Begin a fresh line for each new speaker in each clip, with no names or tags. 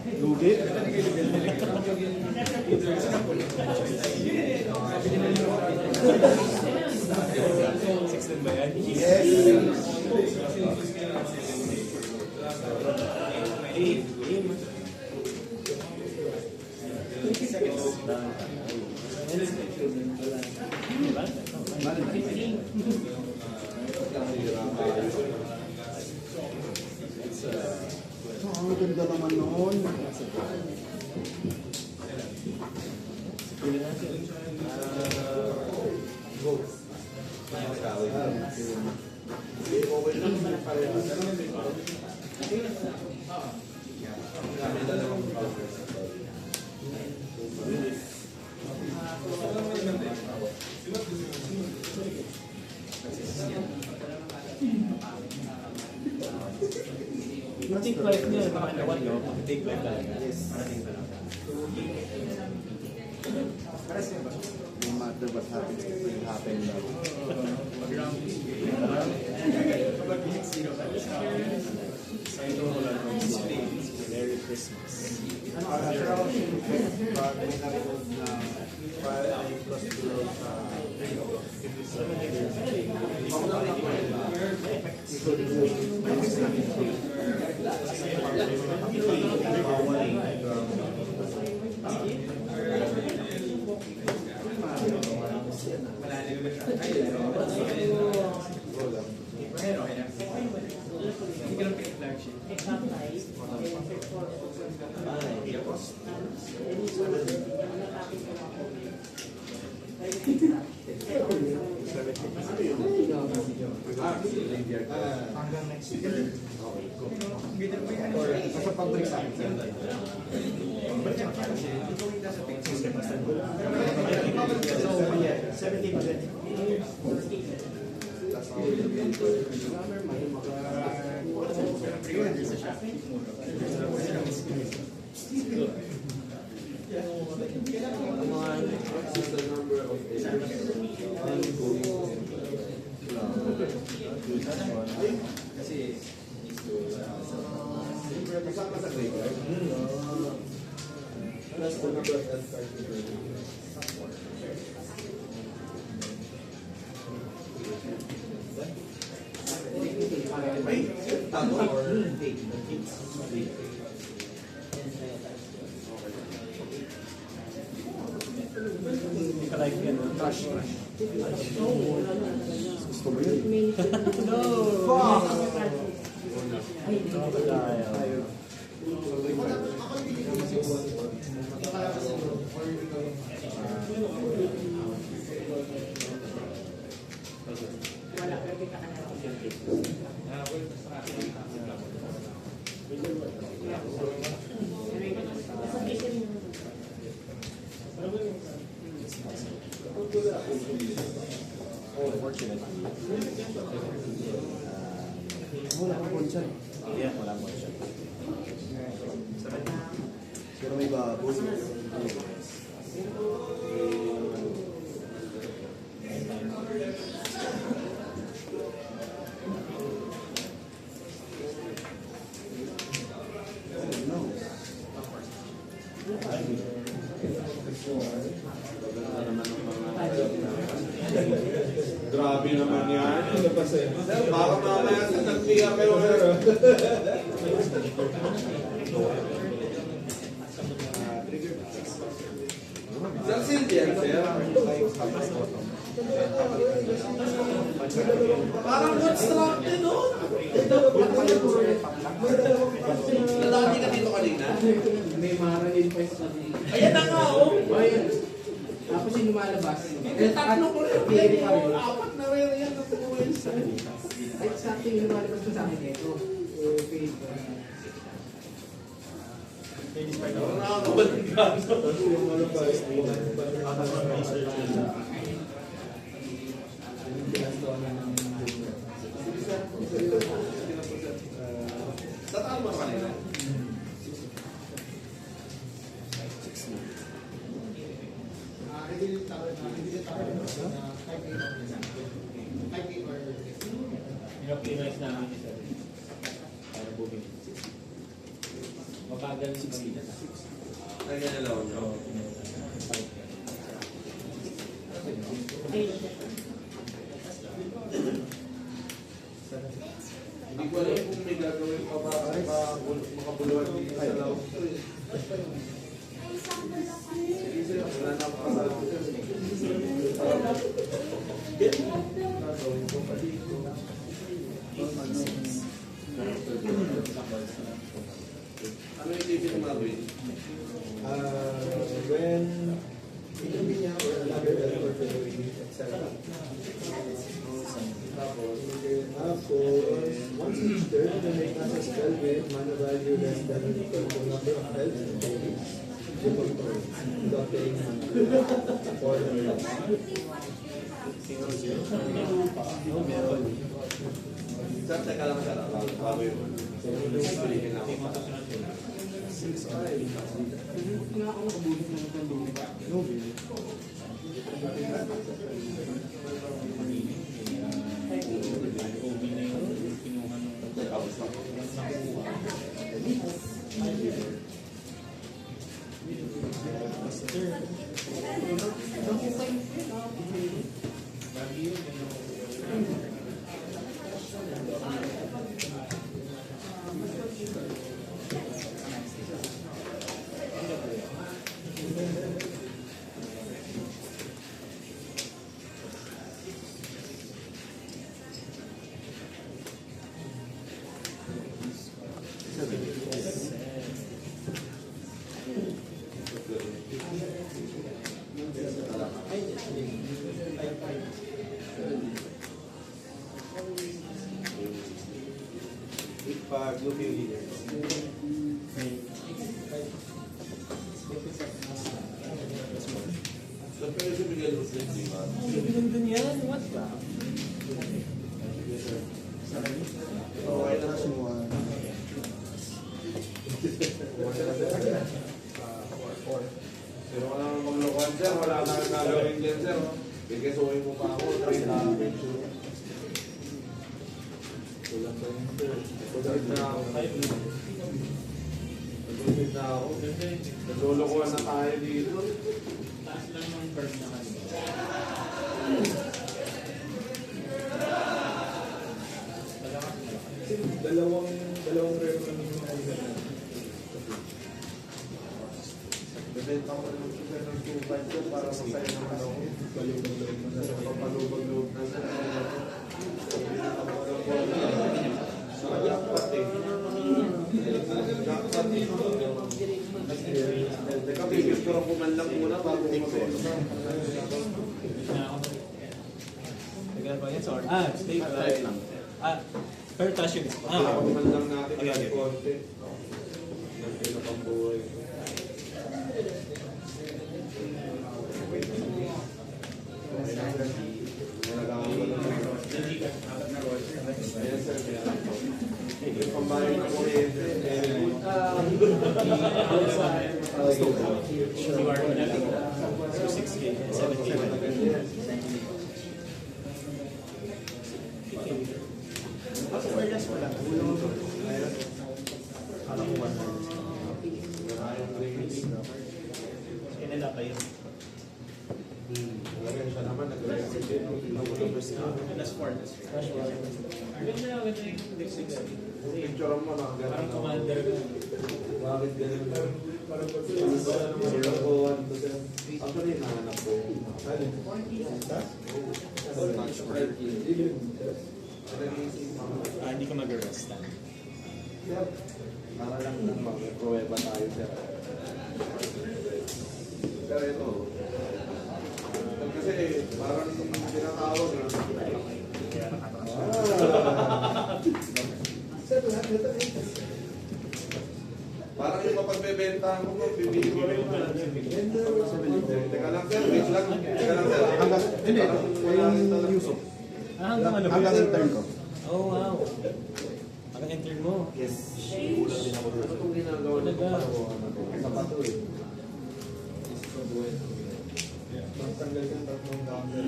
Lugi. Ang ganda naman noon.
Take life niya, makakawan nyo, take life talaga.
No matter what happens, it will happen now.
Merry Christmas.
Hanggang next year. Sa pag-break sa akin.
Hindi ka like yan, trash.
Gusto mo yun?
No!
Fuck! Wala kang ponsan.
Yeah, wala mo siya.
Pero may baboy.
Grabe naman yan. Baka mamaya sa nagtiya kayo. Saan Silvia, sir? Parang bootstrap din, no? Nadami ka dito kanina?
May maralin pa sa kanila.
Ayan na nga, oh!
Ayun. Tapos yung lumalabas.
Tatlo ko rin.
Pili pa rin.
Apat na rin yan.
Ay, sakto yung lumalabas ko sa akin ito. Pili pa rin.
Tataan mo kanina?
Pinapinayos namin ito. Para bumili. mabagal yung pamilya na.
Ay, ganyan lang nyo. Hindi ko alam kung may gagawin pa ba makabuluhan dito sa loob. Sige sir, wala na ako kasal ko sir. Gagawin ko pa dito. Ano yung TV ng mga gawin?
When hindi niya or another effort for the week, etc. Tapos, once each third, the make us a spell with mana value less than or equal to number of health and daily. You control without paying mana for the health.
Sir, teka lang sir, bago yun. Pilihin ako.
Nga ako nakabulit na ng lupa.
No bill.
Pag Luffy leader. So, pero si Miguel Rosales, di ba?
Dun yan, what ba?
Okay na
Crush mo,
Pero wala nang maglokohan sir, wala nang gagawin dyan sir. Bigasuhin mo pa ako, try namin. Kulang pa yun sir. Kulang na ako. Nagulid na ako. Naglulukuhan na tayo dito.
Taas lang ng burn naman.
dalawang rare na yung mga
Bebenta ko rin ng super ng 2.5 sir para masaya naman ako. Palubag-loob na sir. Papalubag-loob na sir. Sa jackpot eh. Jackpot eh. Teka, pipicture ko man lang muna bago ko mag-benta.
Nagano ba yan? Sorry. Stay right lang. Per touch yun.
Pagkakaroon man lang natin
Okay, okay.
ng konti. Ng pinapambuhay. Ayan sir, yung pambayad ng kuryente.
So 6K, 7K.
Tapos fairness mo lang. Alam mo one.
Kinala kayo.
Lagyan siya naman, nag-react din.
That's 4. Ganda na, ganda yung lipstick.
Picture mo na.
Parang commander ka.
Bakit ganun lang? Zero po, 1 to 10. Actually, nahanap ko.
Hindi ka mag-arrest.
Para lang kung mag-pruweba tayo sir. Pero ito, kasi parang tinatawag eh. Parang yung mapagbebentahan mo, bibili ko rin na. Teka lang sir, wait lang. Teka lang sir.
Hindi, walang Yusuf.
Hanggang ano ba?
Hanggang intern ko.
Oh, wow. Hanggang intern mo.
Yes.
Ulan din ako dito. Ano itong ginagawa na ito? Sapato eh.
Magtanggal yung tatlong counter.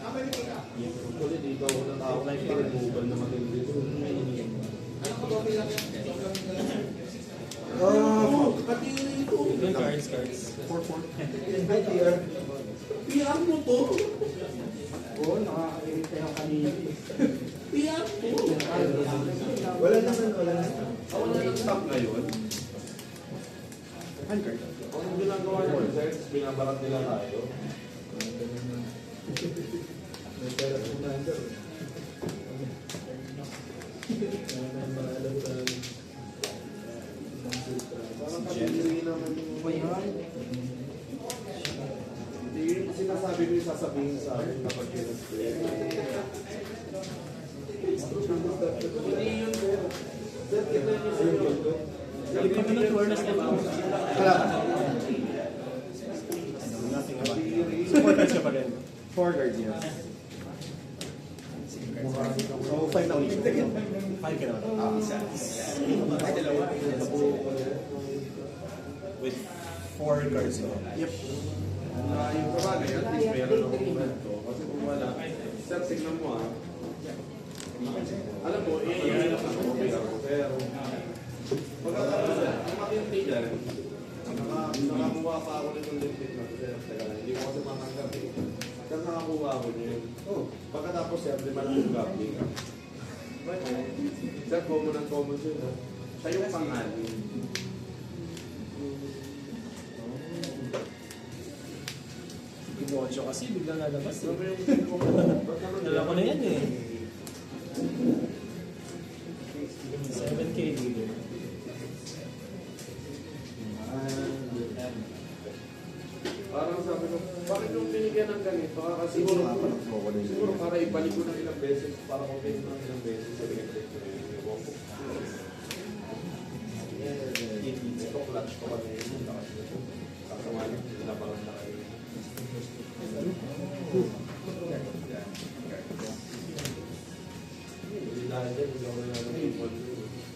Actually, dito ako natawag. Removal naman yung dito. Pati ito.
Yung cards.
4-4.
Ay, PR.
PR mo to.
Oo, nakaka-irita yung kanina.
PR mo.
Wala naman.
Wala nang stop ngayon.
Handcard.
Ang ginagawa nyo, sir, binabarat nila tayo.
May pera sa commander.
Parang kapili naman yung hindi yung sinasabi ko yung sasabihin sa akin kapag kinasplay. Hindi yun, sir. Sir, kita nyo sa iyo.
Nothing about it. Support cards ka pa rin. 4 cards, yes. So, 5 na ulit. 5 ka naman. With 4 cards. Yep.
Yung kabagay, at least meron ng momento. Kasi kung wala, sir, tignan mo alam mo, iiyak ako, pero pagkatapos, ang makintigan, nakakuha pa ako nitong lipid na sir, teka lang, hindi ko kasi matanggap eh. Sir, nakakuha ako niyo. Pagkatapos, sir, di ba lang yung gambling? Sir, common ang common siya. Siya yung pangalan.
Pinocchio kasi biglang lalabas.
Sabi yung
Alam ko na yan eh. 7K leader.
parang sabi ko, bakit yung binigyan ng ganito? Kasi siguro para ibalik ko ng ilang beses, para okay ng ilang beses sa electric na yun. Ewan ko. Ito clutch ko kasi yun. Kasama niyo, pinaparang na kayo. Hindi dahil dyan, hindi ako na nag-ipon.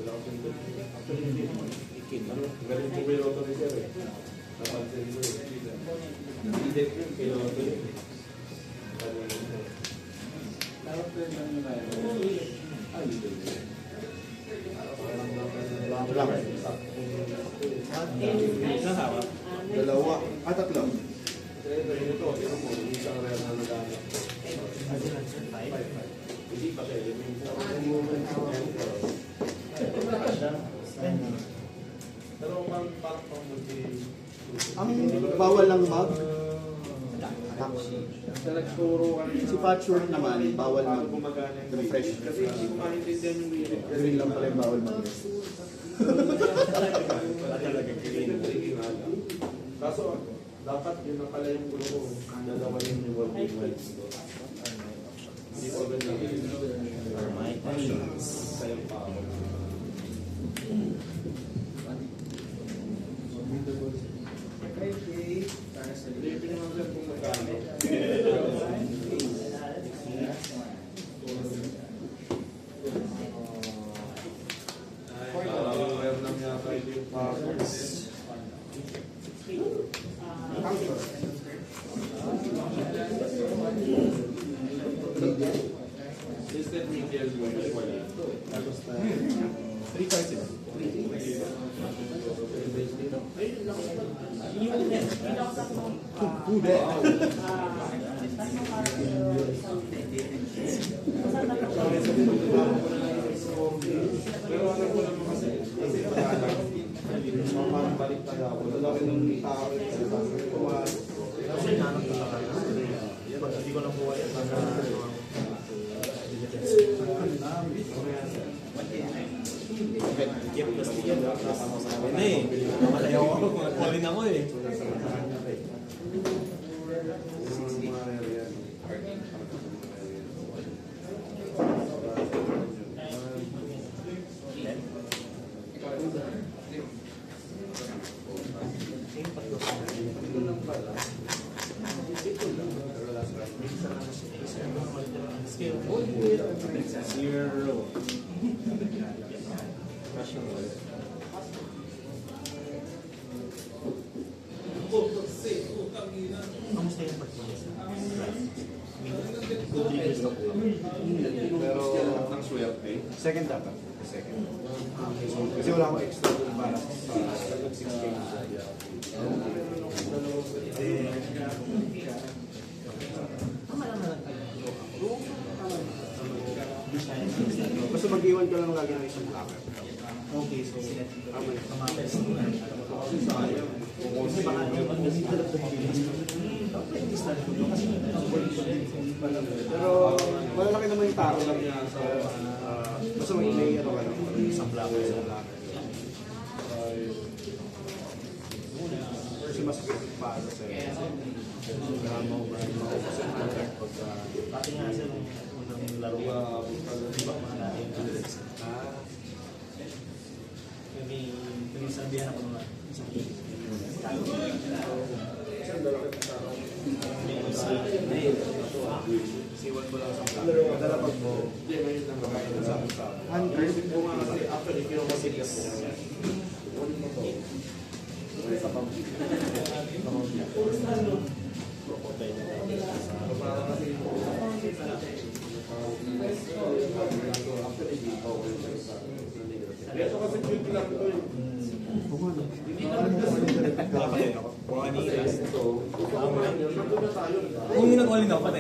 Wala ko sundot. Actually, hindi naman. Galing po kayo ito ni Sir eh. Napansin ko eh. Hindi yung piloto yun.
Isang hawak.
Dalawa. Tatlo. Ito, isang rare na nagana. Hindi pa siya. Pero parang pang-multi.
Ang bawal ng mag,
Sa nagturo kanina.
si Patchwork naman, bawal
Paano
mag
gumagana yung
refresh.
Kasi hindi ko maintindihan yung lyric.
green lang pala yung bawal mag
Wala talaga green.
Kaso, dapat yun na pala yung gulo ko. Dalawa yung world white. Hindi ko ganyan.
Are my options.
Sayang pa ako. Hindi pinangagal kung magkano. Parang rare lang yata yung pasok. Listed medias mo usually. Tapos na
3 cards yun.
pero alam ko naman kasi parang balik tayo ako. Lalaki ng tao. Kasi nanap ko lang kayo. Hindi ko nakuha yung
Kaya plastic yan. Hindi eh. Namalayaw ako. Kumalin ako eh. Skill. 0. Russian wall. Kamusta yung performance? Good reviews na po.
Pero ang swerte.
Second dapat.
second. Kasi wala akong extra tool para sa 6K. Basta mag-iwan ka lang lagi ng isang camera.
Okay, so
Tama yun.
kumapes.
Kasi sayang. Kung
Kasi baka yung pag-develop ng
pero malalaki naman yung tao lang niya sa basta may ano ka lang
isang blocker sa
kasi mas para sa
Pati nga sir, unang laro di ba mga natin may pinasabihan ako naman isang
siwan mo lang sa camera madala pag mo hindi ngayon lang magayon sa hunter mo nga kasi actually kino mo serious mo ulit mo to sa pamilya para kasi ito kasi cute lang ito eh.
Kung ano yung
Ito, nandun na tayo.
Kung yun ang all in ako, patay.